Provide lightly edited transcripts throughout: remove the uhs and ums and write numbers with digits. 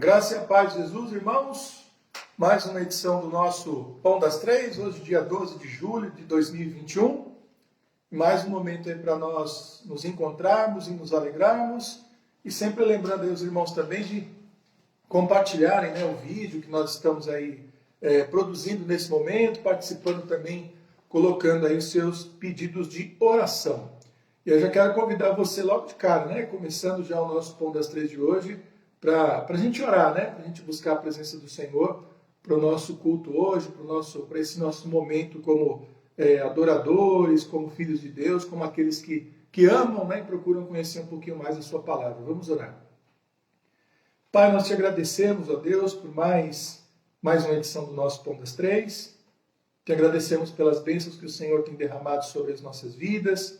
Graça e a paz de Jesus, irmãos. Mais uma edição do nosso Pão das Três, hoje dia 12 de julho de 2021. Mais um momento aí para nós nos encontrarmos e nos alegrarmos. E sempre lembrando aí os irmãos também de compartilharem, o vídeo que nós estamos aí produzindo nesse momento, participando também, colocando aí os seus pedidos de oração. E eu já quero convidar você logo de cara, começando já o nosso Pão das Três de hoje, para a gente orar, para a gente buscar a presença do Senhor, para o nosso culto hoje, para esse nosso momento como adoradores, como filhos de Deus, como aqueles que amam, e procuram conhecer um pouquinho mais a sua palavra. Vamos orar. Pai, nós te agradecemos, ó Deus, por mais uma edição do nosso Pão das Três. Te agradecemos pelas bênçãos que o Senhor tem derramado sobre as nossas vidas.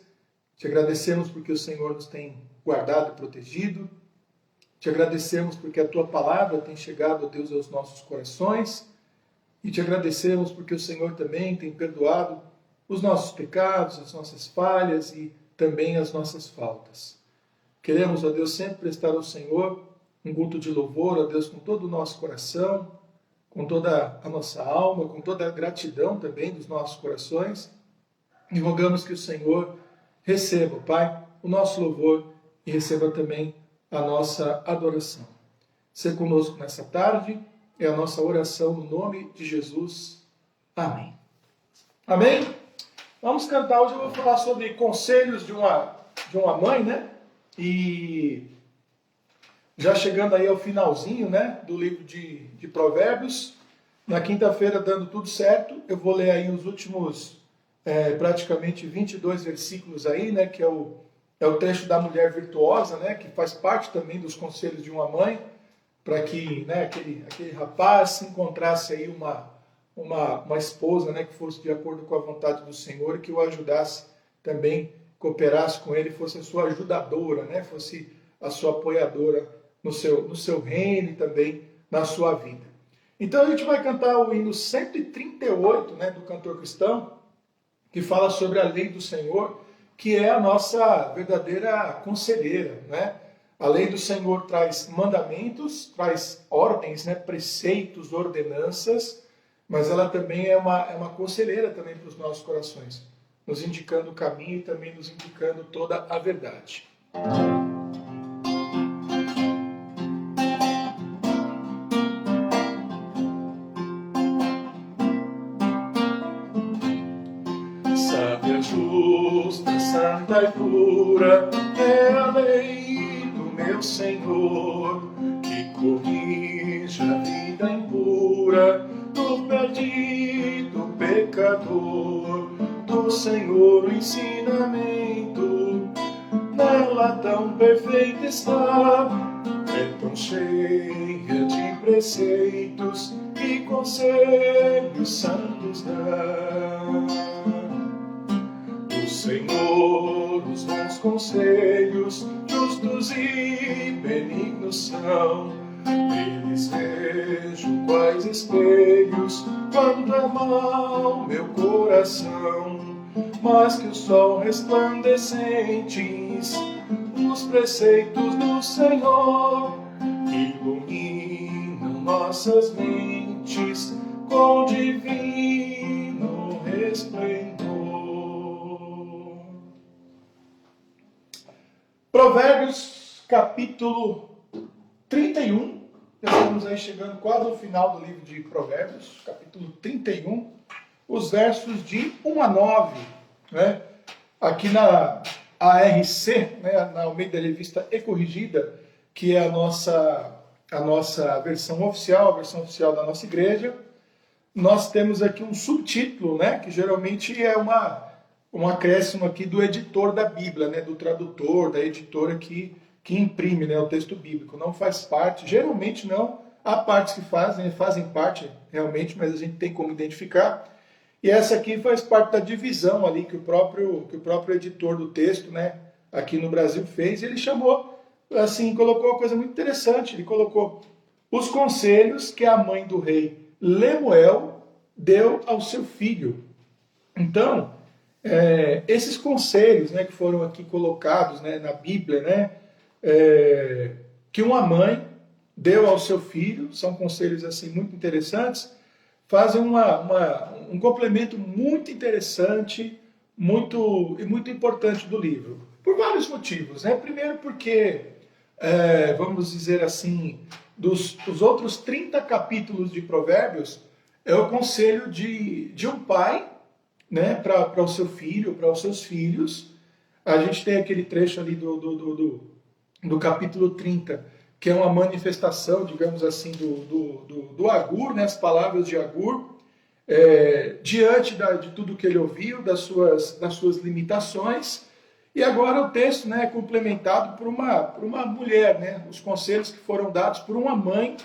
Te agradecemos porque o Senhor nos tem guardado e protegido. Te agradecemos porque a Tua palavra tem chegado, ó Deus, aos nossos corações. E te agradecemos porque o Senhor também tem perdoado os nossos pecados, as nossas falhas e também as nossas faltas. Queremos, ó Deus, sempre prestar ao Senhor um culto de louvor, ó Deus, com todo o nosso coração, com toda a nossa alma, com toda a gratidão também dos nossos corações. E rogamos que o Senhor receba, Pai, o nosso louvor e receba também a nossa adoração. Ser conosco nessa tarde é a nossa oração no nome de Jesus. Amém. Amém? Vamos cantar. Hoje eu vou falar sobre conselhos de uma mãe, E já chegando aí ao finalzinho, do livro de Provérbios. Na quinta-feira, dando tudo certo, eu vou ler aí os últimos praticamente 22 versículos aí, que é o trecho da mulher virtuosa, que faz parte também dos conselhos de uma mãe, para que aquele rapaz se encontrasse aí uma esposa, que fosse de acordo com a vontade do Senhor, que o ajudasse também, cooperasse com ele, fosse a sua ajudadora, fosse a sua apoiadora no seu reino e também na sua vida. Então a gente vai cantar o hino 138, do cantor cristão, que fala sobre a lei do Senhor, que é a nossa verdadeira conselheira, A lei do Senhor traz mandamentos, traz ordens, preceitos, ordenanças, mas ela também é uma conselheira também para os nossos corações, nos indicando o caminho e também nos indicando toda a verdade. Sábia, justa, santa e pura é a lei do meu Senhor, que corrige a vida impura do perdido pecador. Do Senhor o ensinamento, nela tão perfeita está, é tão cheia de preceitos e conselhos santos dá. Do Senhor os bons conselhos, justos e benignos são, neles vejo quais espelhos, quanto é mau meu coração, mais que o sol resplandecentes, os preceitos do Senhor iluminam nossas mentes com divino resplendor. Provérbios, capítulo 31. Estamos aí chegando quase ao final do livro de Provérbios, capítulo 31, os versos de 1 a 9, Aqui na ARC, na Almeida Revista e Corrigida, que é a nossa versão oficial, a versão oficial da nossa igreja, nós temos aqui um subtítulo, que geralmente é um acréscimo aqui do editor da Bíblia, do tradutor, da editora que imprime o texto bíblico. Não faz parte, geralmente não, há partes que fazem parte realmente, mas a gente tem como identificar. E essa aqui faz parte da divisão ali que o próprio editor do texto, aqui no Brasil fez, e ele chamou, assim, colocou uma coisa muito interessante, ele colocou os conselhos que a mãe do rei Lemuel deu ao seu filho. Então, esses conselhos, que foram aqui colocados, na Bíblia, que uma mãe deu ao seu filho, são conselhos assim muito interessantes, fazem um complemento muito interessante, muito importante do livro, por vários motivos, né? Primeiro porque, vamos dizer assim, dos outros 30 capítulos de Provérbios, é o conselho de um pai, né, para o seu filho, para os seus filhos. A gente tem aquele trecho ali do capítulo 30, que é uma manifestação, digamos assim, do Agur, né, as palavras de Agur, diante de tudo que ele ouviu, das suas limitações. E agora o texto, né, é complementado por uma mulher, né, os conselhos que foram dados por uma mãe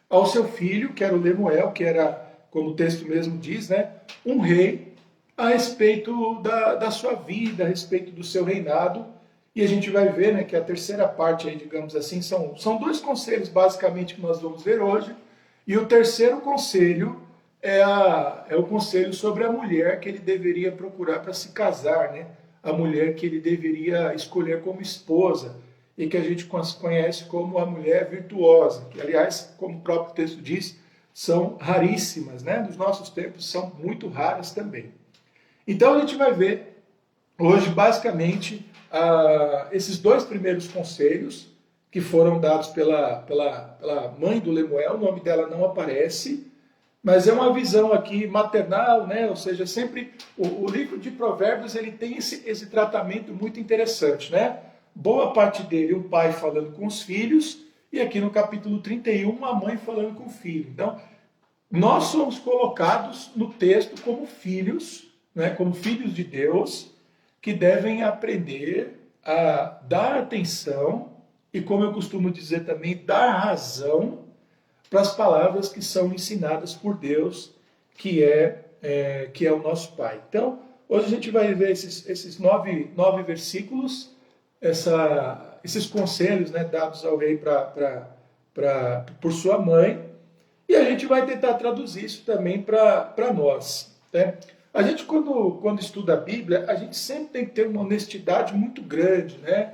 ao seu filho, que era o Lemuel, que era, como o texto mesmo diz, né, um rei, a respeito da sua vida, a respeito do seu reinado. E a gente vai ver, né, que a terceira parte, aí, digamos assim, são dois conselhos basicamente que nós vamos ver hoje. E o terceiro conselho é o conselho sobre a mulher que ele deveria procurar para se casar, né? A mulher que ele deveria escolher como esposa e que a gente conhece como a mulher virtuosa, que, aliás, como o próprio texto diz, são raríssimas, né? Nos nossos tempos são muito raras também. Então a gente vai ver hoje, basicamente, esses dois primeiros conselhos que foram dados pela mãe do Lemuel. O nome dela não aparece, mas é uma visão aqui maternal, né? Ou seja, sempre o livro de Provérbios ele tem esse tratamento muito interessante, né? Boa parte dele, o pai falando com os filhos, e aqui no capítulo 31, a mãe falando com o filho. Então, nós somos colocados no texto como filhos, né? Como filhos de Deus, que devem aprender a dar atenção e, como eu costumo dizer também, dar razão para as palavras que são ensinadas por Deus, que é o nosso Pai. Então, hoje a gente vai ver esses nove versículos, esses conselhos, né, dados ao rei por sua mãe, e a gente vai tentar traduzir isso também para nós, né? A gente, quando estuda a Bíblia, a gente sempre tem que ter uma honestidade muito grande, né?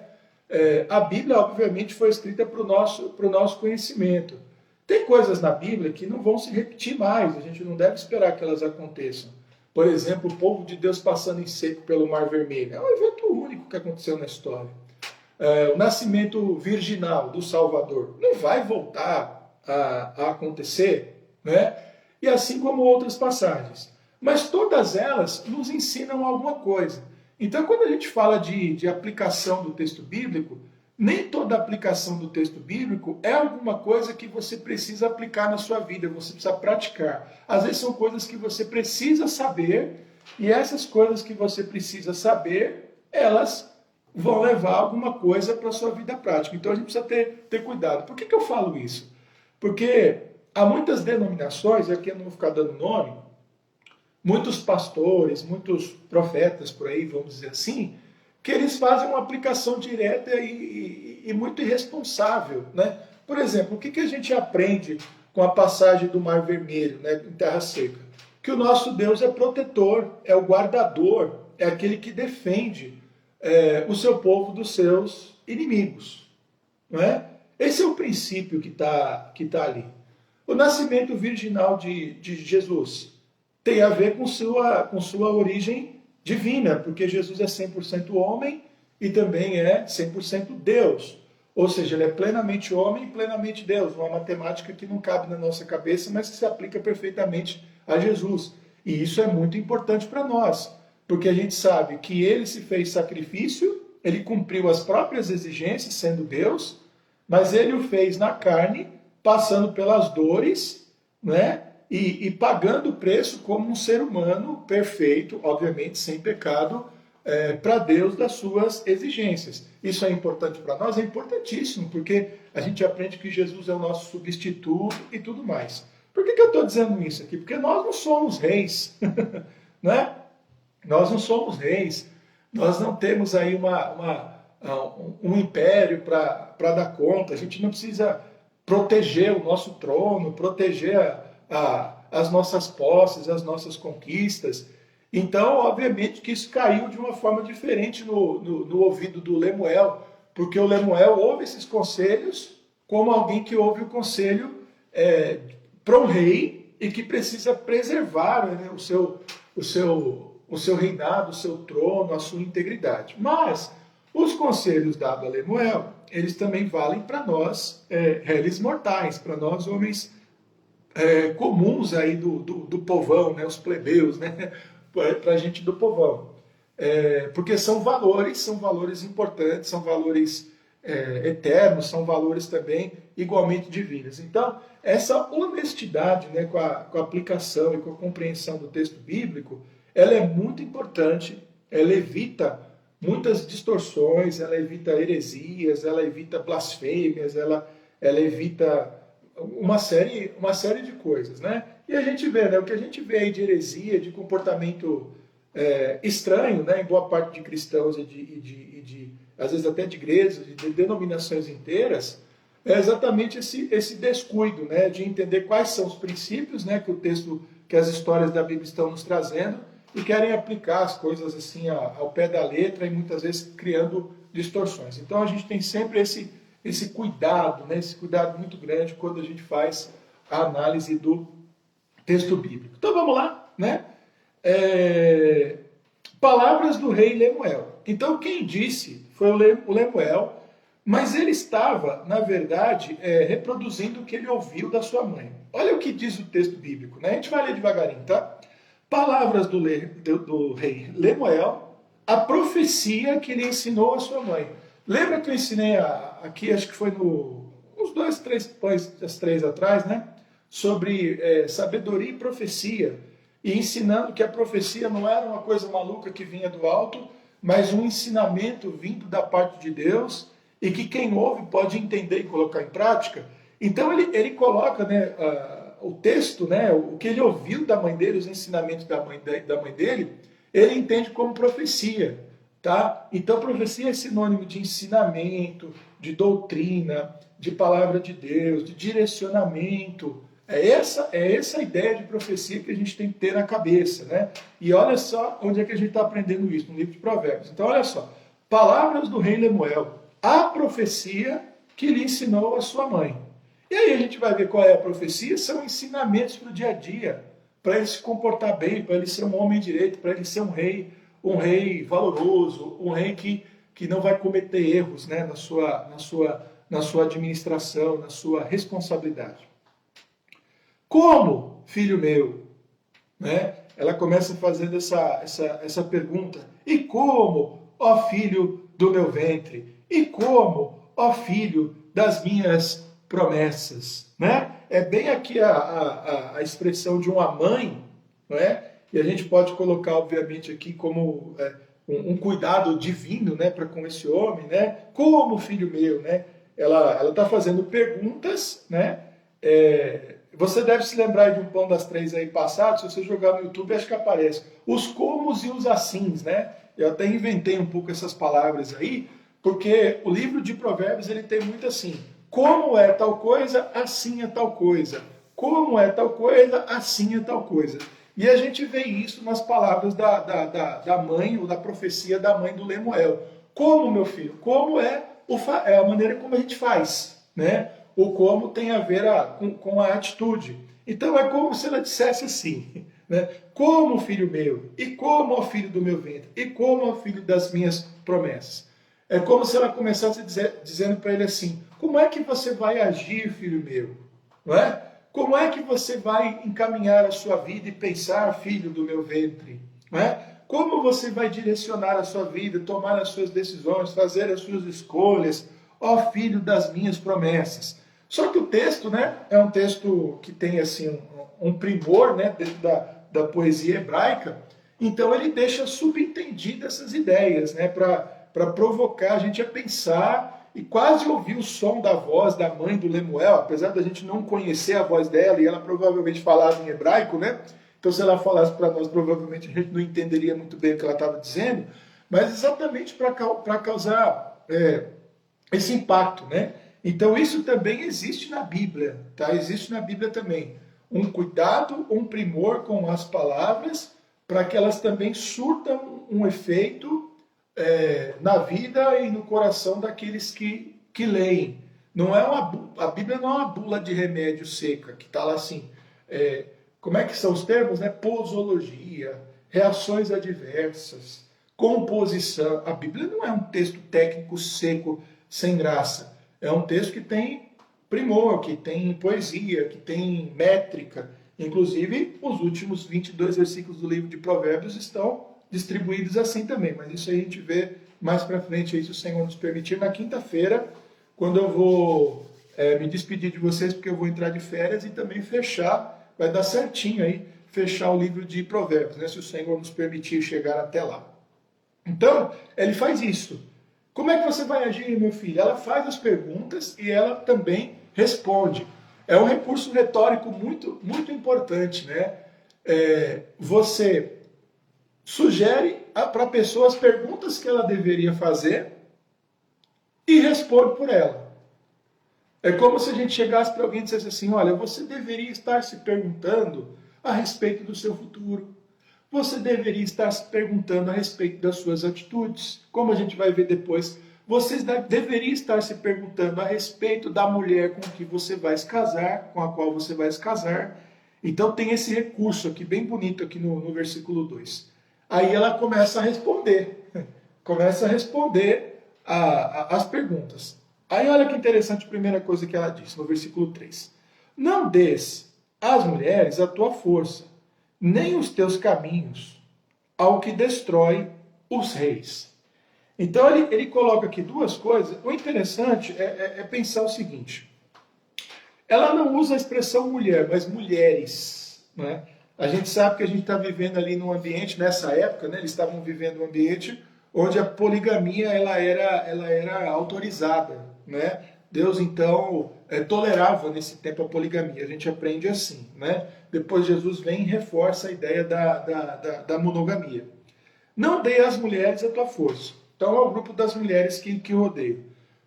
A Bíblia, obviamente, foi escrita para o nosso conhecimento. Tem coisas na Bíblia que não vão se repetir mais, a gente não deve esperar que elas aconteçam. Por exemplo, o povo de Deus passando em seco pelo Mar Vermelho. É um evento único que aconteceu na história. O nascimento virginal do Salvador não vai voltar a acontecer, né? E assim como outras passagens. Mas todas elas nos ensinam alguma coisa. Então, quando a gente fala de aplicação do texto bíblico, nem toda aplicação do texto bíblico é alguma coisa que você precisa aplicar na sua vida, você precisa praticar. Às vezes são coisas que você precisa saber, e essas coisas que você precisa saber, elas vão levar alguma coisa para a sua vida prática. Então a gente precisa ter cuidado. Por que eu falo isso? Porque há muitas denominações, e aqui eu não vou ficar dando nome, muitos pastores, muitos profetas por aí, vamos dizer assim, que eles fazem uma aplicação direta e muito irresponsável, né? Por exemplo, o que a gente aprende com a passagem do Mar Vermelho, né, em terra seca? Que o nosso Deus é protetor, é o guardador, é aquele que defende o seu povo dos seus inimigos, não é? Esse é o princípio que tá ali. O nascimento virginal de Jesus tem a ver com sua origem divina, porque Jesus é 100% homem e também é 100% Deus. Ou seja, ele é plenamente homem e plenamente Deus. Uma matemática que não cabe na nossa cabeça, mas que se aplica perfeitamente a Jesus. E isso é muito importante para nós, porque a gente sabe que ele se fez sacrifício, ele cumpriu as próprias exigências sendo Deus, mas ele o fez na carne, passando pelas dores, né? E pagando o preço como um ser humano perfeito, obviamente sem pecado, para Deus das suas exigências. Isso é importante para nós? É importantíssimo, porque a gente aprende que Jesus é o nosso substituto e tudo mais. Por que eu estou dizendo isso aqui? Porque nós não somos reis, né? Nós não somos reis, nós não temos aí um império para dar conta, a gente não precisa proteger o nosso trono, proteger as nossas posses, as nossas conquistas. Então, obviamente que isso caiu de uma forma diferente no ouvido do Lemuel, porque o Lemuel ouve esses conselhos como alguém que ouve o conselho para um rei e que precisa preservar, né, o seu reinado, o seu trono, a sua integridade. Mas os conselhos dados a Lemuel, eles também valem para nós, réis mortais, para nós homens comuns aí do povão, né, os plebeus, né, para a gente do povão. Porque são valores importantes, são valores eternos, são valores também igualmente divinos. Então, essa honestidade, né, com a aplicação e com a compreensão do texto bíblico, ela é muito importante, ela evita muitas distorções, ela evita heresias, ela evita blasfêmias, ela evita uma série de coisas, né? E a gente vê, né, o que a gente vê aí de heresia, de comportamento estranho, né, em boa parte de cristãos e às vezes até de igrejas, de denominações inteiras, é exatamente esse descuido, né, de entender quais são os princípios, né, que as histórias da Bíblia estão nos trazendo e querem aplicar as coisas assim ao pé da letra e muitas vezes criando distorções. Então a gente tem sempre esse cuidado, né, esse cuidado muito grande quando a gente faz a análise do texto bíblico. Então vamos lá, né? Palavras do rei Lemuel. Então quem disse foi o Lemuel, mas ele estava, na verdade, reproduzindo o que ele ouviu da sua mãe. Olha o que diz o texto bíblico, né? A gente vai ler devagarinho, tá? Palavras do rei Lemuel, a profecia que ele ensinou a sua mãe. Lembra que eu ensinei aqui, acho que foi uns 2, 3 pães, as 3 atrás, né? Sobre sabedoria e profecia. E ensinando que a profecia não era uma coisa maluca que vinha do alto, mas um ensinamento vindo da parte de Deus e que quem ouve pode entender e colocar em prática. Então ele coloca, né, o texto, né, o que ele ouviu da mãe dele, os ensinamentos da mãe dele, ele entende como profecia. Tá? Então, profecia é sinônimo de ensinamento, de doutrina, de palavra de Deus, de direcionamento. É essa a ideia de profecia que a gente tem que ter na cabeça, né? E olha só onde é que a gente está aprendendo isso, no livro de Provérbios. Então, olha só. Palavras do rei Lemuel, a profecia que lhe ensinou a sua mãe. E aí a gente vai ver qual é a profecia, são ensinamentos para o dia a dia, para ele se comportar bem, para ele ser um homem direito, para ele ser um rei valoroso, um rei que não vai cometer erros, né, na sua administração, na sua responsabilidade. Como, filho meu? Né? Ela começa fazendo essa pergunta. E como, ó filho do meu ventre? E como, ó filho das minhas promessas? Né? É bem aqui a expressão de uma mãe, não é? E a gente pode colocar, obviamente, aqui como um cuidado divino, né, para com esse homem, né? Como, filho meu, né? Ela está fazendo perguntas, né? Você deve se lembrar de um Pão das Três aí passado, se você jogar no YouTube, acho que aparece. Os comos e os assins, né? Eu até inventei um pouco essas palavras aí, porque o livro de Provérbios, ele tem muito assim, como é tal coisa, assim é tal coisa. Como é tal coisa, assim é tal coisa. E a gente vê isso nas palavras da mãe, ou da profecia da mãe do Lemuel. Como, meu filho? Como é a maneira como a gente faz, né? O como tem a ver com a atitude. Então é como se ela dissesse assim, né? Como, filho meu, e como, ó filho do meu ventre, e como, ó filho das minhas promessas. É como se ela começasse dizendo para ele assim, como é que você vai agir, filho meu? Não é? Como é que você vai encaminhar a sua vida e pensar, filho do meu ventre? Não é? Como você vai direcionar a sua vida, tomar as suas decisões, fazer as suas escolhas, ó filho das minhas promessas? Só que o texto, né, é um texto que tem assim um primor, né, dentro da poesia hebraica. Então ele deixa subentendidas essas ideias, né, para provocar a gente a pensar e quase ouvir o som da voz da mãe do Lemuel, apesar da gente não conhecer a voz dela e ela provavelmente falava em hebraico, né? Então se ela falasse para nós, provavelmente a gente não entenderia muito bem o que ela estava dizendo, mas exatamente para causar esse impacto, né? Então isso também existe na Bíblia, tá? Existe na Bíblia também um cuidado, um primor com as palavras, para que elas também surtam um efeito na vida e no coração daqueles que leem. Não é a Bíblia não é uma bula de remédio seca, que está lá assim, como é que são os termos? Né? Posologia, reações adversas, composição. A Bíblia não é um texto técnico seco, sem graça. É um texto que tem primor, que tem poesia, que tem métrica. Inclusive, os últimos 22 versículos do livro de Provérbios estão distribuídos assim também. Mas isso aí a gente vê mais para frente, aí, se o Senhor nos permitir, na quinta-feira, quando eu vou me despedir de vocês, porque eu vou entrar de férias e também fechar, vai dar certinho aí, fechar o livro de Provérbios, né, se o Senhor nos permitir chegar até lá. Então, ele faz isso. Como é que você vai agir, meu filho? Ela faz as perguntas e ela também responde. É um recurso retórico muito, muito importante, né? Você sugere para a pessoa as perguntas que ela deveria fazer e responde por ela. É como se a gente chegasse para alguém e dissesse assim, olha, você deveria estar se perguntando a respeito do seu futuro. Você deveria estar se perguntando a respeito das suas atitudes. Como a gente vai ver depois, você deveria estar se perguntando a respeito da mulher com que você vai se casar, com a qual você vai se casar. Então tem esse recurso aqui, bem bonito aqui no versículo 2. Aí ela começa a responder. Começa a responder as perguntas. Aí olha que interessante a primeira coisa que ela diz no versículo 3. Não des às mulheres a tua força, nem os teus caminhos ao que destrói os reis. Então ele coloca aqui duas coisas. O interessante é pensar o seguinte. Ela não usa a expressão mulher, mas mulheres. Né? A gente sabe que a gente está vivendo ali num ambiente, nessa época, né, eles estavam vivendo um ambiente onde a poligamia ela era autorizada. Né? Deus, então, tolerava nesse tempo a poligamia. A gente aprende assim. Né? Depois Jesus vem e reforça a ideia da monogamia. Não dê às mulheres a tua força. Então é o grupo das mulheres que rodeiam.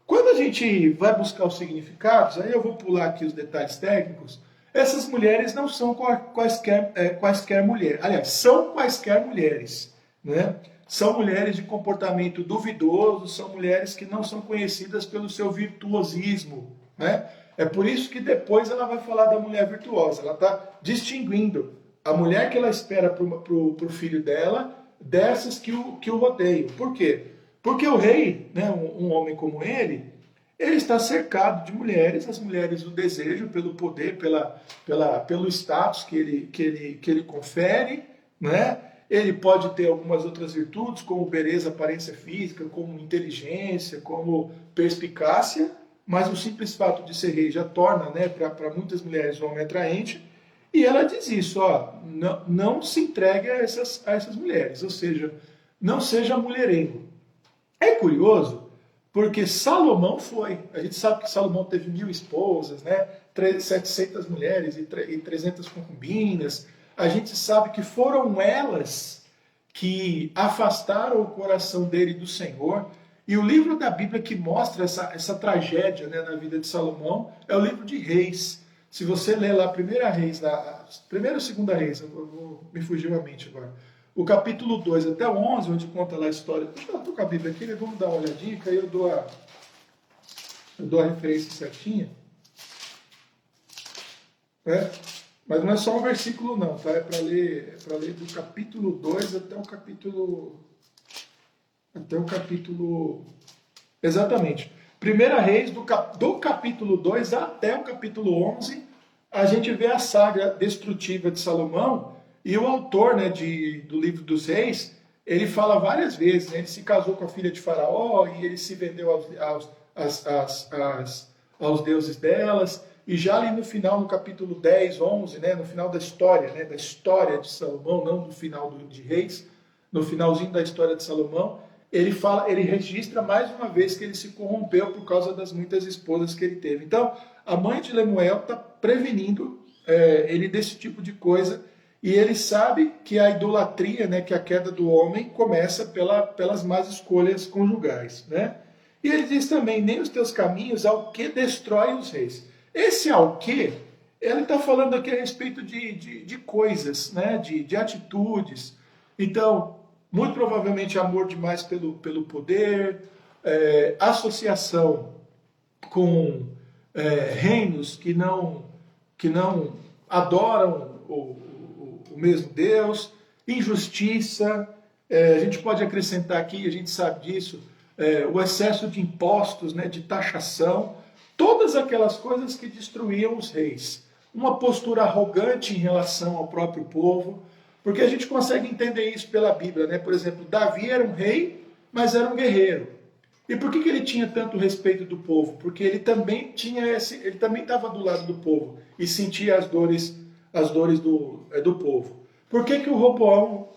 Quando a gente vai buscar os significados, aí eu vou pular aqui os detalhes técnicos, essas mulheres não são quaisquer mulheres. Aliás, são quaisquer mulheres. Né? São mulheres de comportamento duvidoso, são mulheres que não são conhecidas pelo seu virtuosismo. Né? É por isso que depois ela vai falar da mulher virtuosa. Ela está distinguindo a mulher que ela espera para o filho dela dessas que o rodeiam. Por quê? Porque o rei, né, um homem como ele está cercado de mulheres, as mulheres o desejam pelo poder, pelo status que ele confere, né? Ele pode ter algumas outras virtudes, como beleza, aparência física, como inteligência, como perspicácia, mas o simples fato de ser rei já torna, né, para muitas mulheres um homem atraente. E ela diz isso, ó, não se entregue a essas mulheres, ou seja, não seja mulherengo. É curioso, porque Salomão foi. A gente sabe que Salomão teve 1000 esposas, né? 700 mulheres e 300 concubinas. A gente sabe que foram elas que afastaram o coração dele do Senhor. E o livro da Bíblia que mostra essa tragédia, né, na vida de Salomão é o livro de Reis. Se você ler lá primeira ou segunda Reis, me fugiu a mente agora. O capítulo 2 até o 11, onde conta lá a história. Deixa eu estou com a Bíblia aqui, vamos dar uma olhadinha, que aí eu dou a referência certinha. Mas não é só um versículo não, tá? É para ler do capítulo 2 até o capítulo... Exatamente. Primeira Reis, do capítulo 2 até o capítulo 11, a gente vê a saga destrutiva de Salomão. E o autor, né, do livro dos Reis, ele fala várias vezes, né, ele se casou com a filha de Faraó e ele se vendeu aos deuses delas. E já ali no final, no capítulo 10, 11, né, no final da história, né, de Salomão, não do final de Reis, no finalzinho da história de Salomão, ele registra mais uma vez que ele se corrompeu por causa das muitas esposas que ele teve. Então, a mãe de Lemuel está prevenindo ele desse tipo de coisa. E ele sabe que a idolatria, né, que a queda do homem começa pelas más escolhas conjugais. Né? E ele diz também, nem os teus caminhos ao que destrói os reis. Esse ao que, ele está falando aqui a respeito de coisas, né, de atitudes. Então, muito provavelmente amor demais pelo poder, associação com reinos que não adoram o mesmo Deus, injustiça, a gente pode acrescentar aqui, a gente sabe disso, o excesso de impostos, né, de taxação, todas aquelas coisas que destruíam os reis. Uma postura arrogante em relação ao próprio povo, porque a gente consegue entender isso pela Bíblia, né? Por exemplo, Davi era um rei, mas era um guerreiro. E por que ele tinha tanto respeito do povo? Porque ele também ele também estava do lado do povo e sentia as dores do povo. Por que o Roboão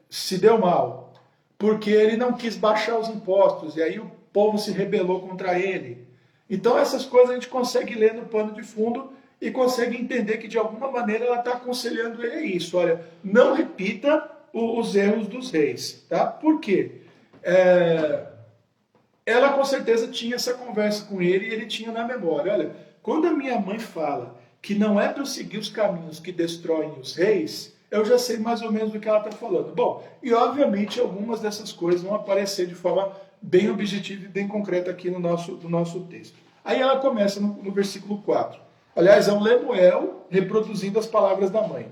se deu mal? Porque ele não quis baixar os impostos e aí o povo se rebelou contra ele. Então essas coisas a gente consegue ler no pano de fundo e consegue entender que de alguma maneira ela está aconselhando ele a isso. Olha, não repita os erros dos reis, tá? Por quê? Ela com certeza tinha essa conversa com ele e ele tinha na memória. Olha, quando a minha mãe fala que não é para eu seguir os caminhos que destroem os reis, eu já sei mais ou menos do que ela está falando. Bom, e obviamente algumas dessas coisas vão aparecer de forma bem objetiva e bem concreta aqui no nosso texto. Aí ela começa no versículo 4. Aliás, é um Lemuel reproduzindo as palavras da mãe.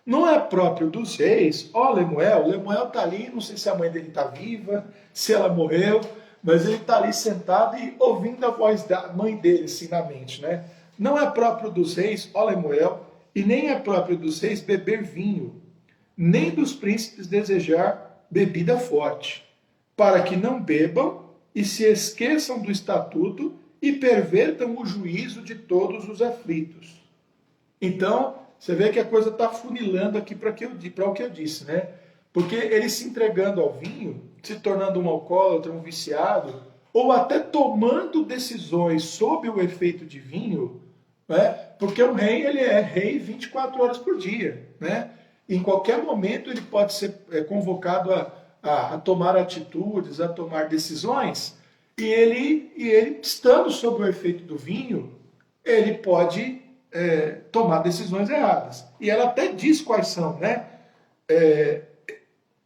Não é próprio dos reis, ó Lemuel está ali, não sei se a mãe dele está viva, se ela morreu, mas ele está ali sentado e ouvindo a voz da mãe dele, assim, na mente, né? Não é próprio dos reis, ó Lemuel, e nem é próprio dos reis beber vinho, nem dos príncipes desejar bebida forte, para que não bebam e se esqueçam do estatuto e pervertam o juízo de todos os aflitos. Então, você vê que a coisa está funilando aqui para o que eu disse, né? Porque ele se entregando ao vinho, se tornando um alcoólatra, um viciado, ou até tomando decisões sob o efeito de vinho, né? Porque um rei, ele é rei 24 horas por dia, né? Em qualquer momento ele pode ser convocado a tomar atitudes, a tomar decisões, e ele, estando sob o efeito do vinho, ele pode tomar decisões erradas. E ela até diz quais são, né?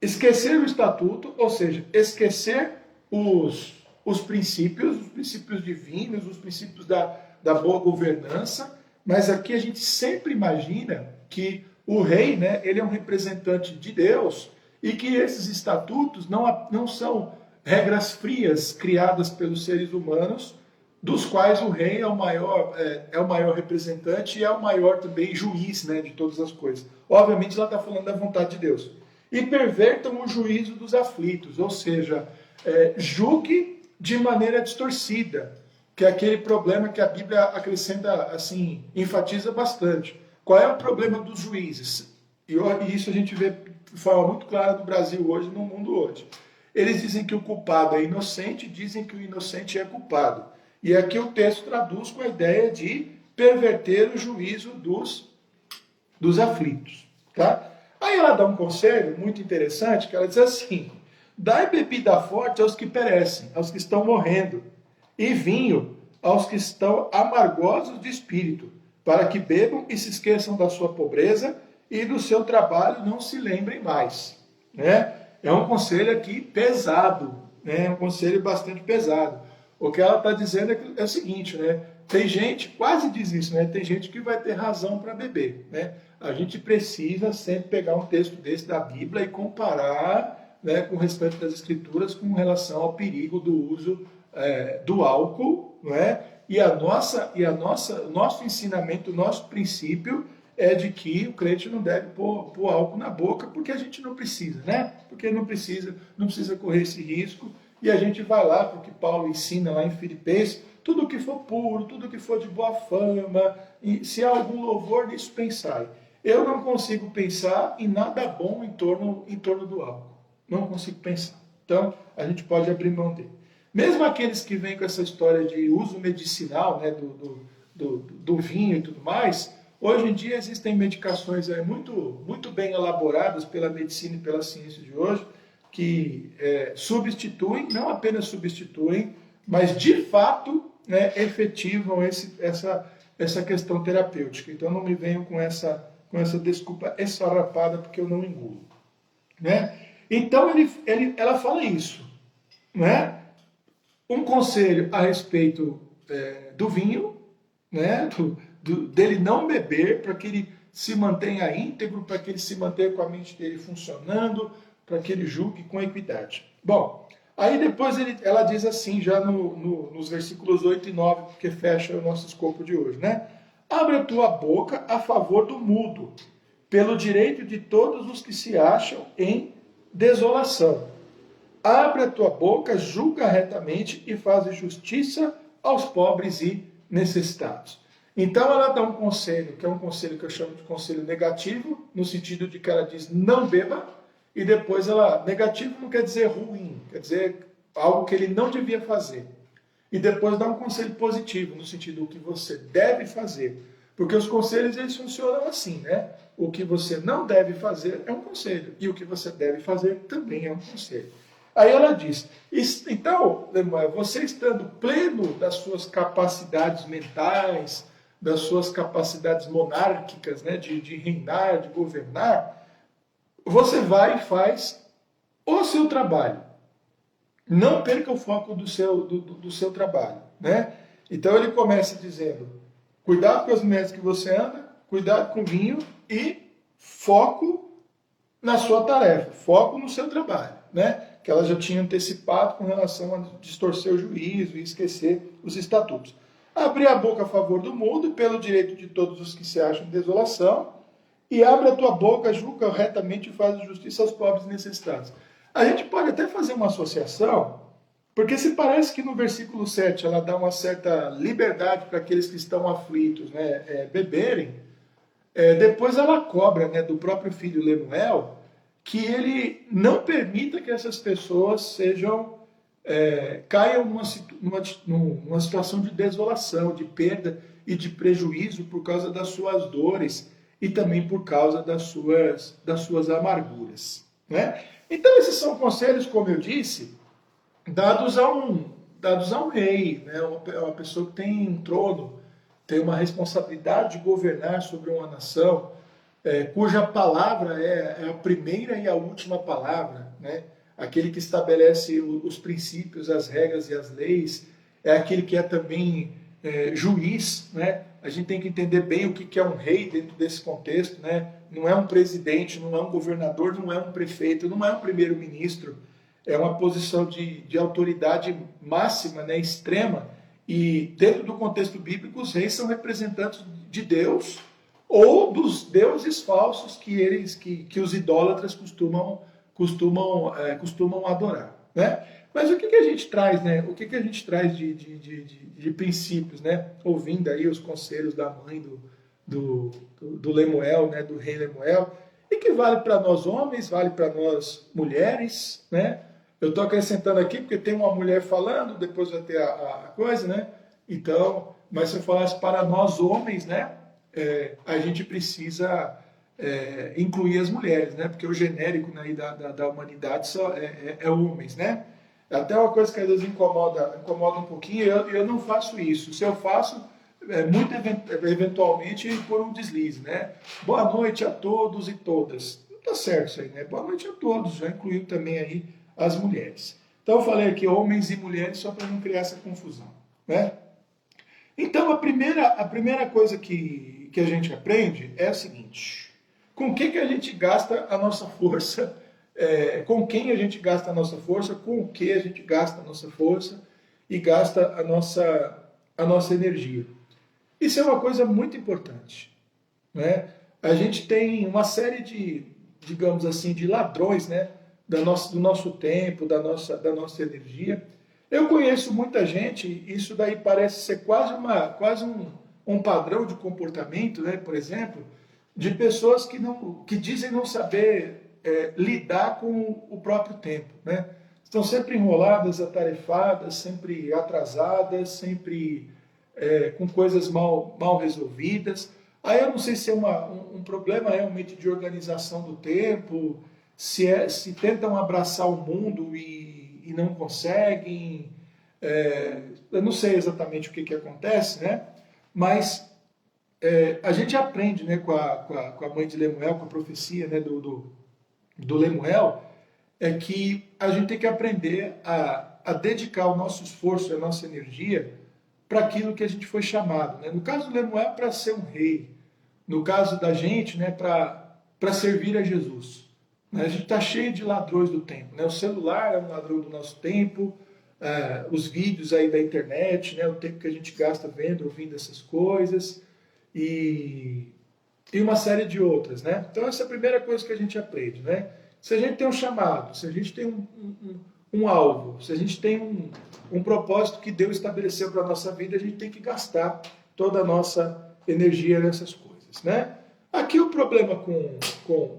Esquecer o estatuto, ou seja, esquecer os princípios divinos, os princípios da boa governança, mas aqui a gente sempre imagina que o rei, né, ele é um representante de Deus e que esses estatutos não são regras frias criadas pelos seres humanos, dos quais o rei é o maior representante e é o maior também juiz, né, de todas as coisas. Obviamente ela está falando da vontade de Deus. E pervertam o juízo dos aflitos, ou seja, julgue de maneira distorcida, que é aquele problema que a Bíblia acrescenta, assim, enfatiza bastante. Qual é o problema dos juízes? E isso a gente vê de forma muito clara no Brasil hoje, no mundo hoje. Eles dizem que o culpado é inocente, dizem que o inocente é culpado. E aqui o texto traduz com a ideia de perverter o juízo dos aflitos. Tá? Aí ela dá um conselho muito interessante, que ela diz assim: dai bebida forte aos que perecem, aos que estão morrendo, e vinho aos que estão amargosos de espírito, para que bebam e se esqueçam da sua pobreza e do seu trabalho não se lembrem mais. Né? É um conselho aqui pesado, né? É um conselho bastante pesado. O que ela está dizendo é o seguinte, né? Tem gente, quase diz isso, né? Tem gente que vai ter razão para beber, né? A gente precisa sempre pegar um texto desse da Bíblia e comparar, né, com o restante das Escrituras com relação ao perigo do uso do álcool, não é? Nosso ensinamento, nosso princípio é de que o crente não deve pôr álcool na boca, porque a gente não precisa, né? Porque não precisa correr esse risco. E a gente vai lá, porque Paulo ensina lá em Filipenses, tudo que for puro, tudo que for de boa fama, e se há algum louvor nisso, pensai. Eu não consigo pensar em nada bom em torno do álcool. Não consigo pensar. Então, a gente pode abrir mão dele. Mesmo aqueles que vêm com essa história de uso medicinal, né, do vinho e tudo mais, hoje em dia existem medicações muito bem elaboradas pela medicina e pela ciência de hoje, que substituem, não apenas substituem, mas de fato, né, efetivam essa questão terapêutica. Então não me venham com essa desculpa esfarrapada, porque eu não engulo. Né? Então ela fala isso. Né? um conselho a respeito do vinho, né? Dele não beber, para que ele se mantenha íntegro, para que ele se mantenha com a mente dele funcionando, para que ele julgue com equidade. Bom, aí depois ela diz assim, já nos versículos 8 e 9, porque fecha o nosso escopo de hoje, né? Abre a tua boca a favor do mudo, pelo direito de todos os que se acham em desolação. Abre a tua boca, julga retamente e faz justiça aos pobres e necessitados. Então ela dá um conselho, que é um conselho que eu chamo de conselho negativo, no sentido de que ela diz não beba, e depois negativo não quer dizer ruim, quer dizer algo que ele não devia fazer. E depois dá um conselho positivo, no sentido do que você deve fazer. Porque os conselhos, eles funcionam assim, né? O que você não deve fazer é um conselho, e o que você deve fazer também é um conselho. Aí ela diz, então, você estando pleno das suas capacidades mentais, das suas capacidades monárquicas, né, de reinar, de governar, você vai e faz o seu trabalho. Não perca o foco do seu trabalho, né? Então ele começa dizendo, cuidado com as mulheres que você anda, cuidado com o vinho e foco na sua tarefa, foco no seu trabalho, né? Que ela já tinha antecipado com relação a distorcer o juízo e esquecer os estatutos. Abrir a boca a favor do mundo, pelo direito de todos os que se acham em desolação, e abre a tua boca, julga retamente e faz justiça aos pobres necessitados. A gente pode até fazer uma associação, porque se parece que no versículo 7 ela dá uma certa liberdade para aqueles que estão aflitos, né, beberem, depois ela cobra, né, do próprio filho Lemuel, que ele não permita que essas pessoas caiam numa situação de desolação, de perda e de prejuízo por causa das suas dores e também por causa das suas amarguras, né? Então esses são conselhos, como eu disse, dados a um rei, né? Uma pessoa que tem um trono, tem uma responsabilidade de governar sobre uma nação, cuja palavra é a primeira e a última palavra, né? Aquele que estabelece os princípios, as regras e as leis, é aquele que é também juiz, né? A gente tem que entender bem o que é um rei dentro desse contexto, né? Não é um presidente, não é um governador, não é um prefeito, não é um primeiro-ministro, é uma posição de autoridade máxima, né? Extrema, e dentro do contexto bíblico os reis são representantes de Deus, ou dos deuses falsos que os idólatras costumam adorar, né? Mas o que a gente traz, né? O que a gente traz de princípios, né? Ouvindo aí os conselhos da mãe do Lemuel, né? Do rei Lemuel, e que vale para nós homens, vale para nós mulheres, né? Eu estou acrescentando aqui porque tem uma mulher falando, depois vai ter a coisa, né? Então, mas se eu falasse para nós homens, né? A gente precisa incluir as mulheres, né? Porque o genérico, né, da humanidade só é homens, né? Até uma coisa que às vezes incomoda um pouquinho, eu não faço isso. Se eu faço, muito eventualmente por um deslize, né? Boa noite a todos e todas. Não tá certo isso aí, né? Boa noite a todos, já incluiu também aí as mulheres. Então eu falei aqui homens e mulheres só para não criar essa confusão, né? Então a primeira coisa que a gente aprende é a seguinte: com que a gente gasta a nossa força, com quem a gente gasta a nossa força, com o que a gente gasta a nossa força e gasta a nossa energia. Isso é uma coisa muito importante, né? A gente tem uma série digamos assim, de ladrões, né? Do nosso tempo, da nossa energia. Eu conheço muita gente, isso daí parece ser quase um padrão de comportamento, né? Por exemplo, de pessoas que dizem não saber lidar com o próprio tempo, né? Estão sempre enroladas, atarefadas, sempre atrasadas, sempre com coisas mal resolvidas. Aí eu não sei se é um problema realmente de organização do tempo, se tentam abraçar o mundo e não conseguem. Eu não sei exatamente o que acontece, né? Mas a gente aprende, né, com a mãe de Lemuel, com a profecia, né, do Lemuel, que a gente tem que aprender a dedicar o nosso esforço e a nossa energia para aquilo que a gente foi chamado. Né? No caso do Lemuel, para ser um rei. No caso da gente, né, para servir a Jesus. Né? A gente está cheio de ladrões do tempo. Né? O celular é um ladrão do nosso tempo, os vídeos aí da internet, né, o tempo que a gente gasta vendo, ouvindo essas coisas, e uma série de outras. Né? Então essa é a primeira coisa que a gente aprende. Né? Se a gente tem um chamado, se a gente tem um alvo, se a gente tem um propósito que Deus estabeleceu para a nossa vida, a gente tem que gastar toda a nossa energia nessas coisas. Né? Aqui o problema com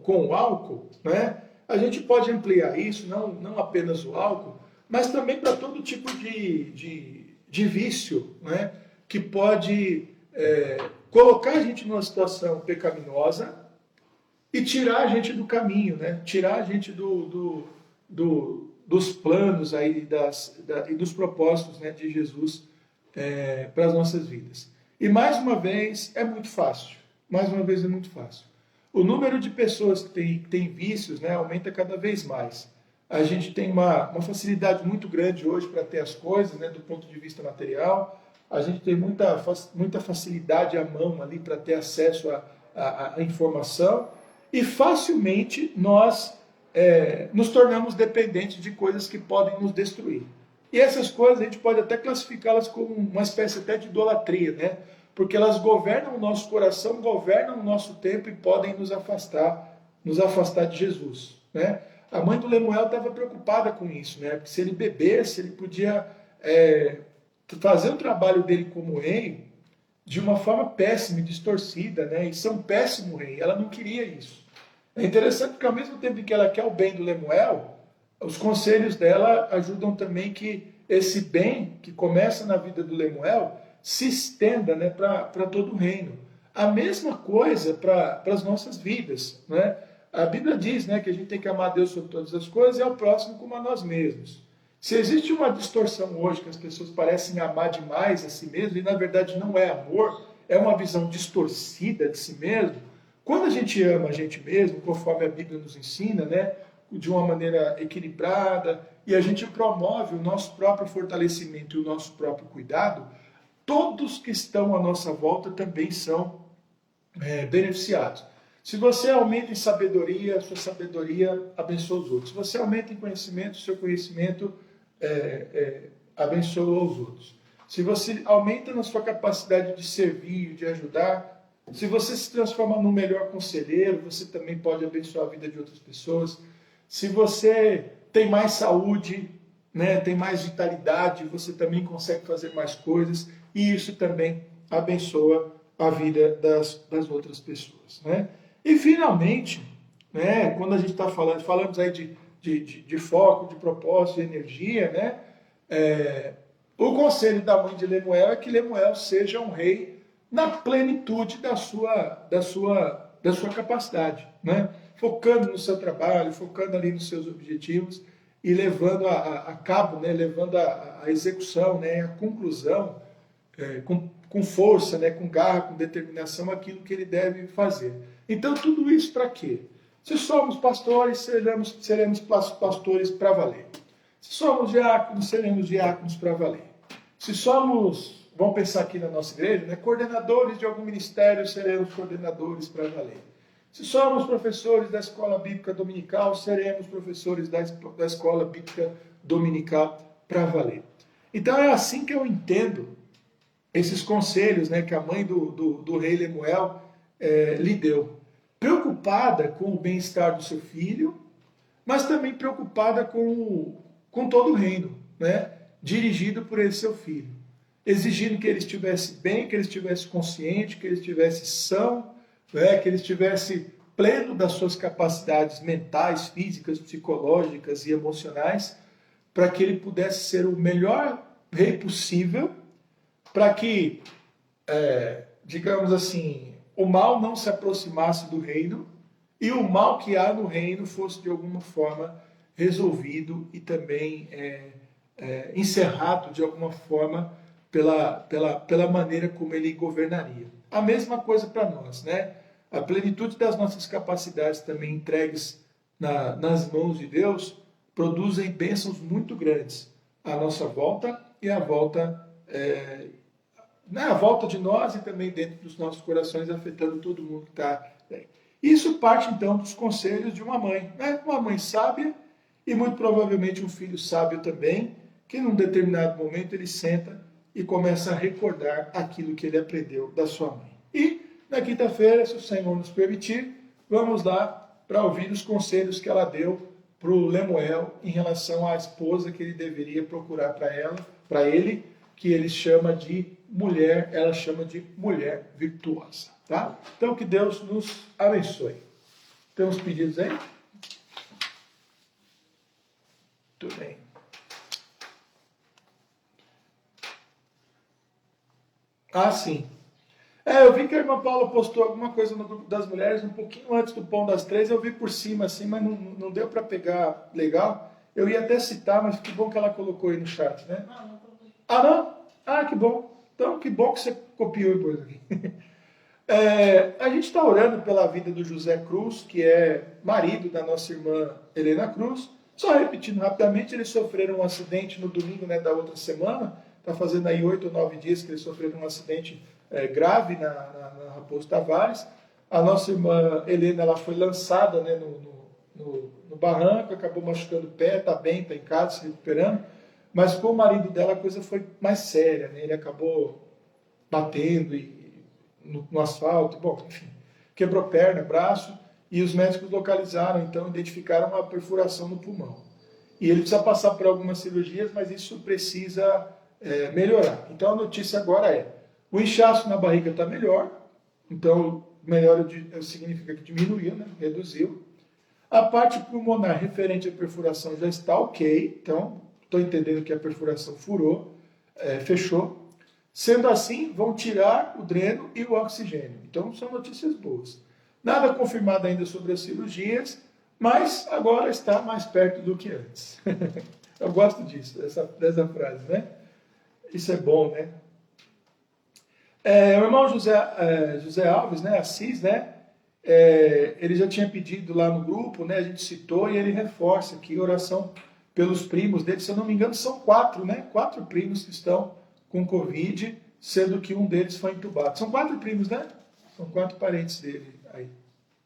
o álcool, né? A gente pode ampliar isso, não apenas o álcool, mas também para todo tipo de vício, né? Que pode colocar a gente numa situação pecaminosa e tirar a gente do caminho, né? Tirar a gente dos planos aí e dos propósitos, né, de Jesus para as nossas vidas. E mais uma vez é muito fácil. Mais uma vez é muito fácil. O número de pessoas que tem vícios, né, aumenta cada vez mais. A gente tem uma facilidade muito grande hoje para ter as coisas, né, do ponto de vista material. A gente tem muita facilidade à mão ali para ter acesso à informação. E facilmente nós nos tornamos dependentes de coisas que podem nos destruir. E essas coisas a gente pode até classificá-las como uma espécie até de idolatria, né? Porque elas governam o nosso coração, governam o nosso tempo e podem nos afastar de Jesus. Né? A mãe do Lemuel estava preocupada com isso, né? Porque se ele bebesse, ele podia fazer o trabalho dele como rei de uma forma péssima e distorcida, né? E ser um péssimo rei. Ela não queria isso. É interessante porque ao mesmo tempo que ela quer o bem do Lemuel, os conselhos dela ajudam também que esse bem que começa na vida do Lemuel se estenda, né, para todo o reino. A mesma coisa para as nossas vidas. Né? A Bíblia diz, né, que a gente tem que amar a Deus sobre todas as coisas e ao próximo como a nós mesmos. Se existe uma distorção hoje que as pessoas parecem amar demais a si mesmo e na verdade não é amor, é uma visão distorcida de si mesmo, quando a gente ama a gente mesmo, conforme a Bíblia nos ensina, né, de uma maneira equilibrada, e a gente promove o nosso próprio fortalecimento e o nosso próprio cuidado, todos que estão à nossa volta também são beneficiados. Se você aumenta em sabedoria, sua sabedoria abençoa os outros. Se você aumenta em conhecimento, seu conhecimento abençoa os outros. Se você aumenta na sua capacidade de servir, de ajudar, se você se transforma num melhor conselheiro, você também pode abençoar a vida de outras pessoas. Se você tem mais saúde, né, tem mais vitalidade, você também consegue fazer mais coisas. E isso também abençoa a vida das outras pessoas. Né? E, finalmente, né, quando a gente está falamos aí de foco, de propósito, de energia, né, o conselho da mãe de Lemuel é que Lemuel seja um rei na plenitude da sua capacidade. Né? Focando no seu trabalho, focando ali nos seus objetivos e levando a cabo, né, levando a execução, né, a conclusão, com força, né, com garra, com determinação, aquilo que ele deve fazer. Então, tudo isso para quê? Se somos pastores, seremos pastores para valer. Se somos diáconos, seremos diáconos para valer. Se somos, vamos pensar aqui na nossa igreja, né, coordenadores de algum ministério, seremos coordenadores para valer. Se somos professores da escola bíblica dominical, seremos professores da escola bíblica dominical para valer. Então, é assim que eu entendo esses conselhos, né, que a mãe do rei Lemuel lhe deu. Preocupada com o bem-estar do seu filho, mas também preocupada com todo o reino, né, dirigido por esse seu filho. Exigindo que ele estivesse bem, que ele estivesse consciente, que ele estivesse são, né, que ele estivesse pleno das suas capacidades mentais, físicas, psicológicas e emocionais, para que ele pudesse ser o melhor rei possível, para que, digamos assim, o mal não se aproximasse do reino e o mal que há no reino fosse de alguma forma resolvido e também encerrado de alguma forma pela maneira como ele governaria. A mesma coisa para nós, né? A plenitude das nossas capacidades também entregues nas mãos de Deus produzem bênçãos muito grandes a nossa volta e a volta, a volta de nós e também dentro dos nossos corações, afetando todo mundo que está. Isso parte então dos conselhos de uma mãe, né? Uma mãe sábia e muito provavelmente um filho sábio também, que num determinado momento ele senta e começa a recordar aquilo que ele aprendeu da sua mãe. E na quinta-feira, se o Senhor nos permitir, vamos lá para ouvir os conselhos que ela deu para o Lemuel em relação à esposa que ele deveria procurar para ele, que ele chama de mulher, ela chama de mulher virtuosa, tá? Então que Deus nos abençoe. Tem uns pedidos aí? Tudo bem. Ah, sim. Eu vi que a irmã Paula postou alguma coisa no grupo das mulheres um pouquinho antes do Pão das Três. Eu vi por cima assim, mas não deu para pegar legal. Eu ia até citar, mas que bom que ela colocou aí no chat, né? Não coloquei. Ah, não? Ah, que bom. Então, que bom que você copiou e pôs aqui. A gente está orando pela vida do José Cruz, que é marido da nossa irmã Helena Cruz. Só repetindo rapidamente, eles sofreram um acidente no domingo, né, da outra semana. Está fazendo aí 8 ou 9 dias que eles sofreram um acidente grave na Raposo Tavares. A nossa irmã Helena, ela foi lançada, né, no barranco, acabou machucando o pé, está bem, está em casa, se recuperando. Mas com o marido dela a coisa foi mais séria, né? Ele acabou batendo no asfalto, bom, enfim, quebrou perna, braço, e os médicos localizaram, então, identificaram uma perfuração no pulmão. E ele precisa passar por algumas cirurgias, mas isso precisa melhorar. Então a notícia agora o inchaço na barriga está melhor, então melhor significa que diminuiu, né? Reduziu. A parte pulmonar referente à perfuração já está ok, então estou entendendo que a perfuração furou, fechou. Sendo assim, vão tirar o dreno e o oxigênio. Então, são notícias boas. Nada confirmado ainda sobre as cirurgias, mas agora está mais perto do que antes. Eu gosto disso, dessa frase, né? Isso é bom, né? O irmão José Alves, né, Assis, né? Ele já tinha pedido lá no grupo, né? A gente citou e ele reforça aqui oração pelos primos dele. Se eu não me engano, são 4, né? 4 primos que estão com Covid, sendo que um deles foi entubado. São 4 primos, né? São 4 parentes dele aí,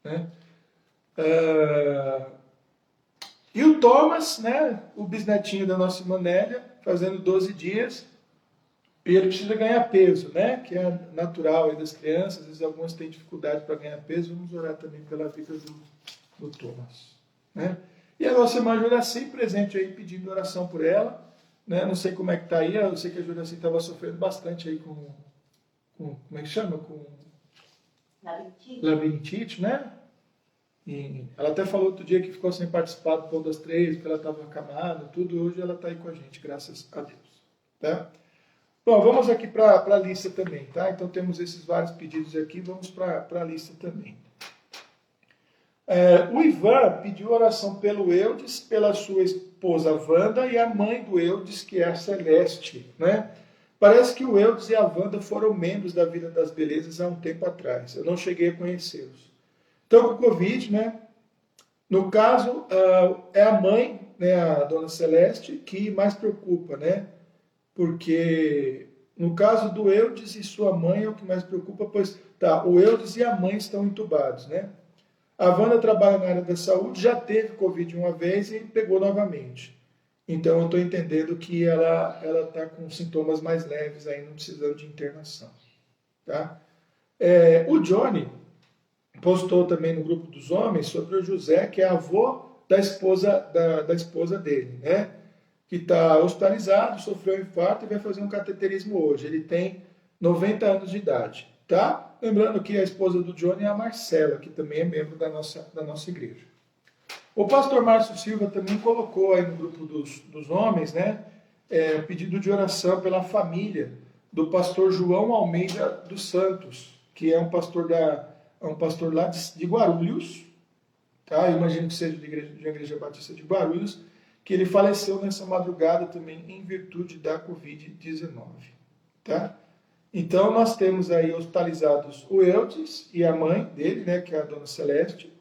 né? E o Thomas, né? O bisnetinho da nossa irmã Nélia, fazendo 12 dias, e ele precisa ganhar peso, né? Que é natural aí das crianças, às vezes algumas têm dificuldade para ganhar peso. Vamos orar também pela vida do Thomas, né? E a nossa irmã Juraci presente aí, pedindo oração por ela, né? Não sei como é que está aí, eu sei que a Juraci estava sofrendo bastante aí com como é que chama? Com labirintite, né? E ela até falou outro dia que ficou sem participar do Pão das Três, porque ela estava acamada, tudo. Hoje ela está aí com a gente, graças a Deus, tá? Bom, vamos aqui para a lista também, tá? Então temos esses vários pedidos aqui, vamos para a lista também. O Ivan pediu oração pelo Eudes, pela sua esposa Wanda e a mãe do Eudes, que é a Celeste, né? Parece que o Eudes e a Wanda foram membros da Vida das Belezas há um tempo atrás. Eu não cheguei a conhecê-los. Então, com o Covid, né? No caso, é a mãe, né, a dona Celeste, que mais preocupa, né? Porque no caso do Eudes e sua mãe é o que mais preocupa, pois o Eudes e a mãe estão entubados, né? A Wanda trabalha na área da saúde, já teve Covid uma vez e pegou novamente. Então eu estou entendendo que ela está com sintomas mais leves aí, não precisando de internação, tá? O Johnny postou também no grupo dos homens sobre o José, que é avô da esposa dele, né? Que está hospitalizado, sofreu um infarto e vai fazer um cateterismo hoje. Ele tem 90 anos de idade, tá? Lembrando que a esposa do Johnny é a Marcela, que também é membro da nossa igreja. O pastor Márcio Silva também colocou aí no grupo dos homens, né? Pedido de oração pela família do pastor João Almeida dos Santos, que é um pastor lá de Guarulhos, tá? Eu imagino que seja de igreja Batista de Guarulhos, que ele faleceu nessa madrugada também em virtude da Covid-19, tá? Então nós temos aí hospitalizados o Eudes e a mãe dele, né, que é a dona Celeste,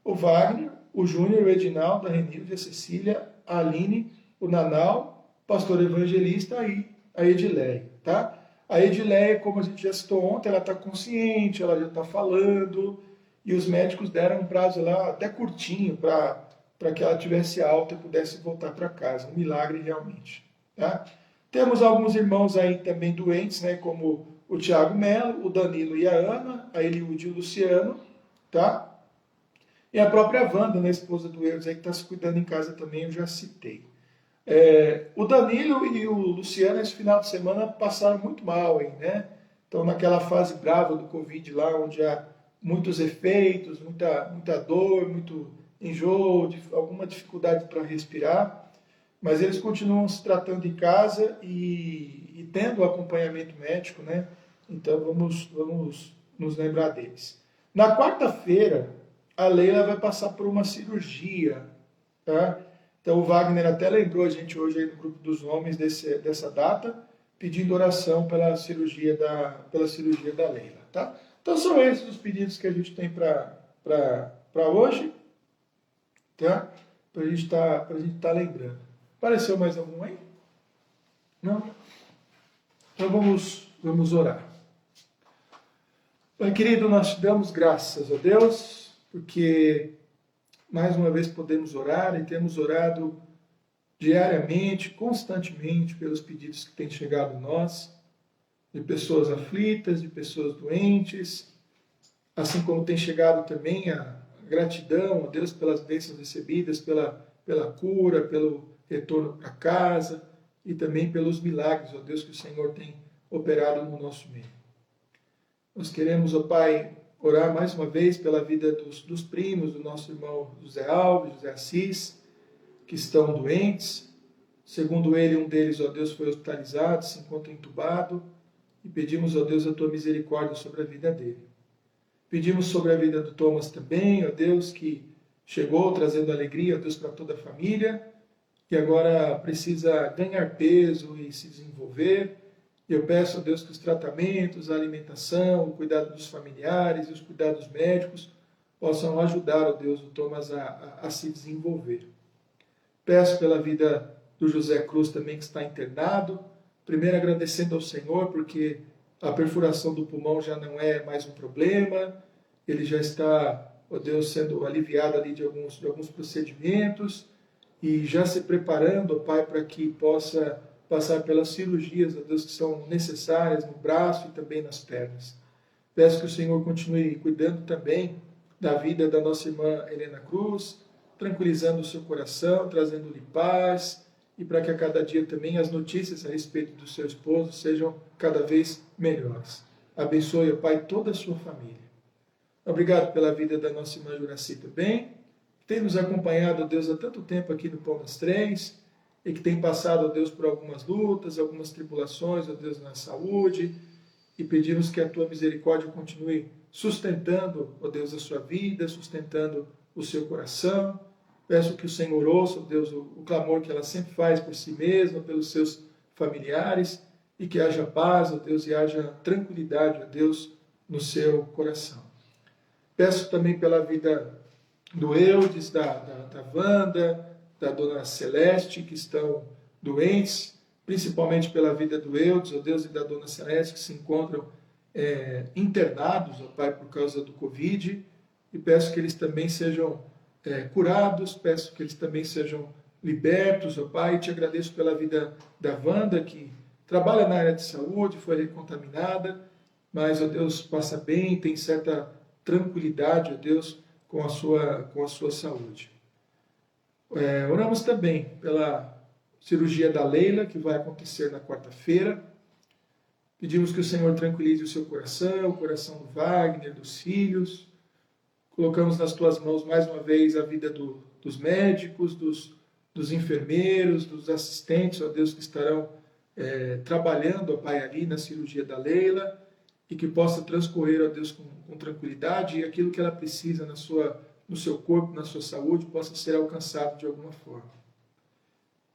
o Wagner, o Júnior, o Edinaldo, a Renilde, a Cecília, a Aline, o Nanau, pastor evangelista, aí a Edileia, tá? A Edileia, como a gente já citou ontem, ela está consciente, ela já está falando, e os médicos deram um prazo lá até curtinho para que ela tivesse alta e pudesse voltar para casa. Um milagre realmente, tá? Temos alguns irmãos aí também doentes, né, como o Tiago Melo, o Danilo e a Ana, a Eliúde e o Luciano, tá? E a própria Wanda, né, esposa do Eudes, aí que está se cuidando em casa também, eu já citei. O Danilo e o Luciano, esse final de semana, passaram muito mal aí, né? Estão naquela fase brava do Covid lá, onde há muitos efeitos, muita dor, muito enjoo, alguma dificuldade para respirar, mas eles continuam se tratando em casa e tendo acompanhamento médico, né? Então vamos nos lembrar deles. Na quarta-feira, a Leila vai passar por uma cirurgia, tá? Então o Wagner até lembrou a gente hoje aí no grupo dos homens dessa data, pedindo oração pela cirurgia da Leila, tá? Então são esses os pedidos que a gente tem para hoje, tá? Para a gente tá lembrando. Apareceu mais algum aí? Não? Então vamos orar. Pai querido, nós te damos graças a Deus, porque mais uma vez podemos orar e temos orado diariamente, constantemente, pelos pedidos que têm chegado a nós, de pessoas aflitas, de pessoas doentes, assim como tem chegado também a gratidão a Deus pelas bênçãos recebidas, pela cura, pelo retorno para casa e também pelos milagres, ó Deus, que o Senhor tem operado no nosso meio. Nós queremos, ó Pai, orar mais uma vez pela vida dos primos do nosso irmão José Alves, José Assis, que estão doentes. Segundo ele, um deles, ó Deus, foi hospitalizado, se encontra entubado, e pedimos, ó Deus, a tua misericórdia sobre a vida dele. Pedimos sobre a vida do Thomas também, ó Deus, que chegou trazendo alegria, ó Deus, para toda a família, que agora precisa ganhar peso e se desenvolver. Eu peço a Deus que os tratamentos, a alimentação, o cuidado dos familiares e os cuidados médicos possam ajudar, ó Deus, o Thomas a se desenvolver. Peço pela vida do José Cruz também, que está internado. Primeiro agradecendo ao Senhor, porque a perfuração do pulmão já não é mais um problema. Ele já está, ó Deus, sendo aliviado ali de alguns procedimentos e já se preparando, ó Pai, para que possa passar pelas cirurgias, ó Deus, que são necessárias no braço e também nas pernas. Peço que o Senhor continue cuidando também da vida da nossa irmã Helena Cruz, tranquilizando o seu coração, trazendo-lhe paz, e para que a cada dia também as notícias a respeito do seu esposo sejam cada vez melhores. Abençoe, ó Pai, toda a sua família. Obrigado pela vida da nossa irmã Juraci também, que tem nos acompanhado, ó Deus, há tanto tempo aqui no Pão das Três, e que tem passado, ó Deus, por algumas lutas, algumas tribulações, ó Deus, na saúde, e pedimos que a tua misericórdia continue sustentando, ó Deus, a sua vida, sustentando o seu coração. Peço que o Senhor ouça, ó Deus, o clamor que ela sempre faz por si mesma, pelos seus familiares, e que haja paz, ó Deus, e haja tranquilidade, ó Deus, no seu coração. Peço também pela vida do Eudes, da Wanda, da dona Celeste, que estão doentes, principalmente pela vida do Eudes, ó Deus, e da dona Celeste, que se encontram internados, ó Pai, por causa do Covid, e peço que eles também sejam curados, peço que eles também sejam libertos, ó Pai, e te agradeço pela vida da Wanda, que trabalha na área de saúde, foi recontaminada, mas, ó Deus, passa bem, tem certa tranquilidade, ó Deus, com a sua saúde. Oramos também pela cirurgia da Leila, que vai acontecer na quarta-feira. Pedimos que o Senhor tranquilize o seu coração, o coração do Wagner, dos filhos. Colocamos nas tuas mãos mais uma vez a vida dos médicos, dos enfermeiros, dos assistentes, ó Deus, que estarão trabalhando, ó Pai, ali na cirurgia da Leila, e que possa transcorrer, ó Deus, com tranquilidade, e aquilo que ela precisa no seu corpo, na sua saúde, possa ser alcançado de alguma forma.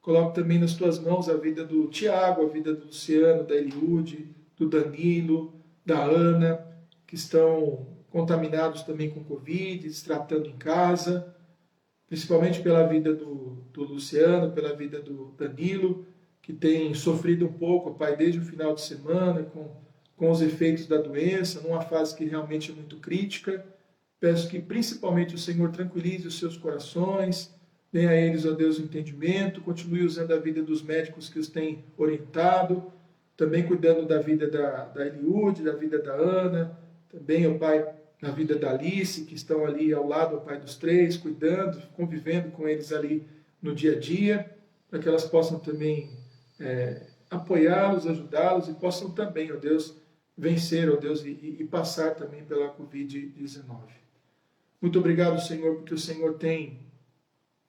Coloco também nas tuas mãos a vida do Tiago, a vida do Luciano, da Eliúde, do Danilo, da Ana, que estão contaminados também com Covid, se tratando em casa, principalmente pela vida do Luciano, pela vida do Danilo. que tem sofrido um pouco, Pai, desde o final de semana, com os efeitos da doença, numa fase que realmente é muito crítica. Peço que principalmente o Senhor tranquilize os seus corações, dê a eles, ó Deus, o entendimento, continue usando a vida dos médicos que os têm orientado, também cuidando da vida da Eliude, da vida da Ana, também, ó Pai, na vida da Alice, que estão ali ao lado, ó Pai, dos três, cuidando, convivendo com eles ali no dia a dia, para que elas possam também apoiá-los, ajudá-los e possam também, ó Deus, vencer, ó Deus, e passar também pela Covid-19. Muito obrigado, Senhor, porque o Senhor tem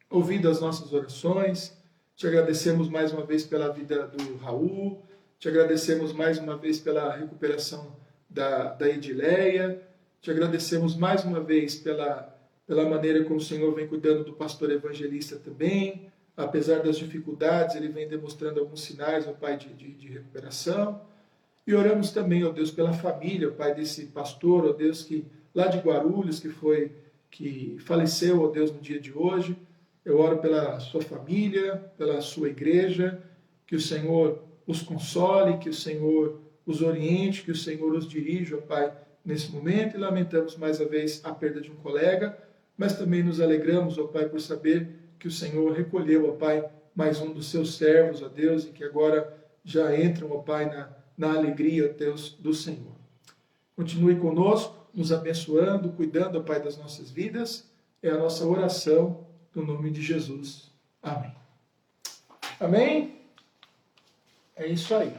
ouvido as nossas orações. Te agradecemos mais uma vez pela vida do Raul, te agradecemos mais uma vez pela recuperação da Edileia, te agradecemos mais uma vez pela maneira como o Senhor vem cuidando do pastor evangelista também. Apesar das dificuldades, ele vem demonstrando alguns sinais, ó Pai, de recuperação. E oramos também, ó Deus, pela família, ó Pai, desse pastor, ó Deus, que lá de Guarulhos, que faleceu, ó Deus, no dia de hoje. Eu oro pela sua família, pela sua igreja, que o Senhor os console, que o Senhor os oriente, que o Senhor os dirija, ó Pai, nesse momento. E lamentamos mais uma vez a perda de um colega, mas também nos alegramos, ó Pai, por saber que o Senhor recolheu, ó Pai, mais um dos seus servos, ó Deus, e que agora já entram, ó Pai, na alegria, ó Deus, do Senhor. Continue conosco, nos abençoando, cuidando, ó Pai, das nossas vidas. É a nossa oração, no nome de Jesus. Amém. Amém? É isso aí.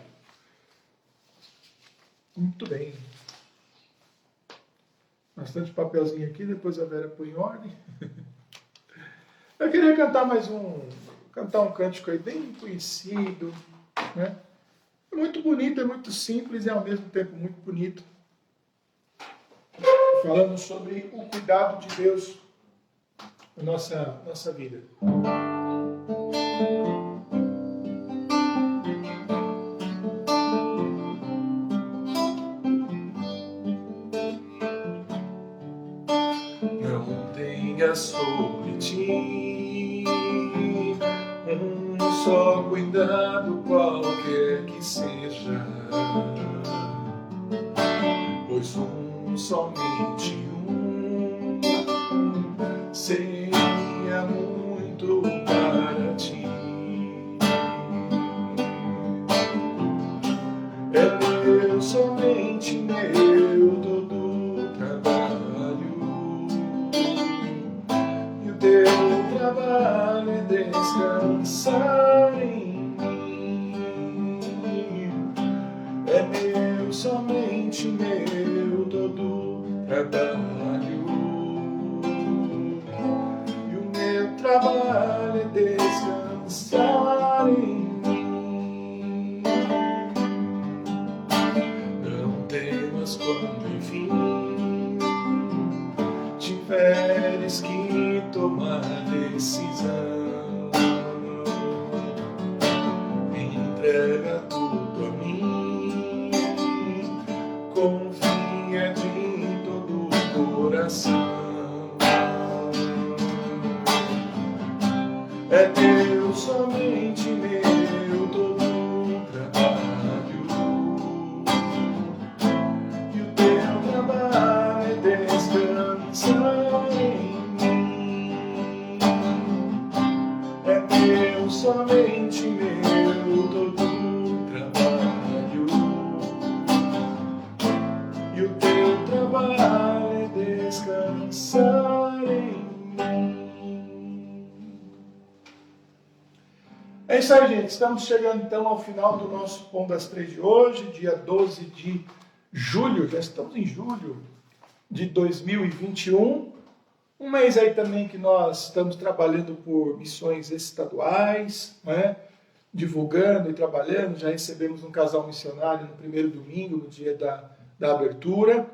Muito bem. Bastante papelzinho aqui, depois a Vera põe em ordem. Eu queria cantar um cântico aí bem conhecido, né? É muito bonito, é muito simples e ao mesmo tempo muito bonito. Falando sobre o cuidado de Deus na nossa vida. Não tenha sobre ti um só cuidado qualquer que seja, pois somente um seria muito para ti. É meu, somente meu, todo trabalho, e o teu trabalho é descansar em mim. É meu, somente meu, todo trabalho, e o meu trabalho é descansar em mim. Não temas quando enfim tiveres que tomar decisão. Entrega tudo a mim, confia de todo o coração. É teu, somente meu, todo o trabalho, e o teu trabalho é descansar em mim. É teu, somente meu, todo o trabalho, e o teu trabalho é descansar em mim. É isso aí, gente. Estamos chegando então ao final do nosso Pão das Três de hoje, dia 12 de julho. Já estamos em julho de 2021. Um mês aí também que nós estamos trabalhando por missões estaduais, né? Divulgando e trabalhando. Já recebemos um casal missionário no primeiro domingo, no dia da abertura.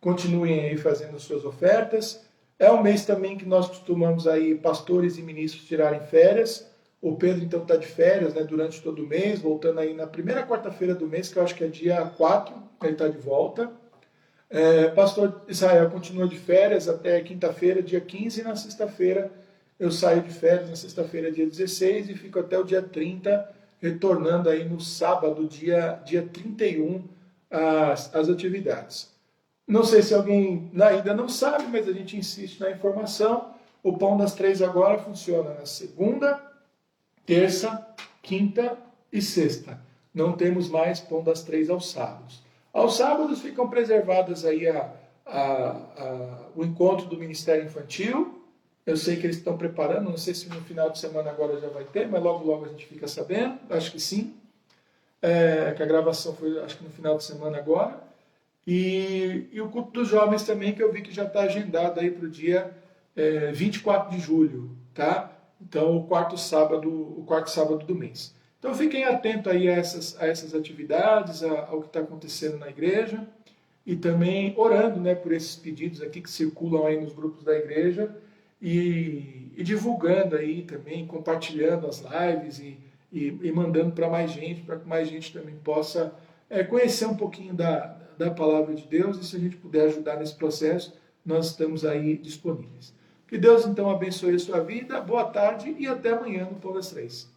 Continuem aí fazendo suas ofertas. É um mês também que nós costumamos aí, pastores e ministros, tirarem férias. O Pedro, então, está de férias, né, durante todo o mês, voltando aí na primeira quarta-feira do mês, que eu acho que é dia 4, ele está de volta. Pastor Israel continua de férias até quinta-feira, dia 15, e na sexta-feira eu saio de férias, na sexta-feira, dia 16, e fico até o dia 30, retornando aí no sábado, dia 31, as atividades. Não sei se alguém ainda não sabe, mas a gente insiste na informação. O Pão das Três agora funciona na segunda, terça, quinta e sexta. Não temos mais Pão das Três aos sábados. Aos sábados ficam preservadas aí o encontro do Ministério Infantil. Eu sei que eles estão preparando, não sei se no final de semana agora já vai ter, mas logo logo a gente fica sabendo, acho que sim. Que a gravação foi, acho que no final de semana agora. E o culto dos jovens também, que eu vi que já está agendado aí para o dia 24 de julho, tá? Então, o quarto sábado do mês. Então, fiquem atentos aí a essas atividades, ao que está acontecendo na igreja, e também orando, né, por esses pedidos aqui que circulam aí nos grupos da igreja, e divulgando aí também, compartilhando as lives e mandando para mais gente, para que mais gente também possa conhecer um pouquinho da palavra de Deus, e se a gente puder ajudar nesse processo, nós estamos aí disponíveis. Que Deus então abençoe a sua vida, boa tarde e até amanhã no Pão das Três.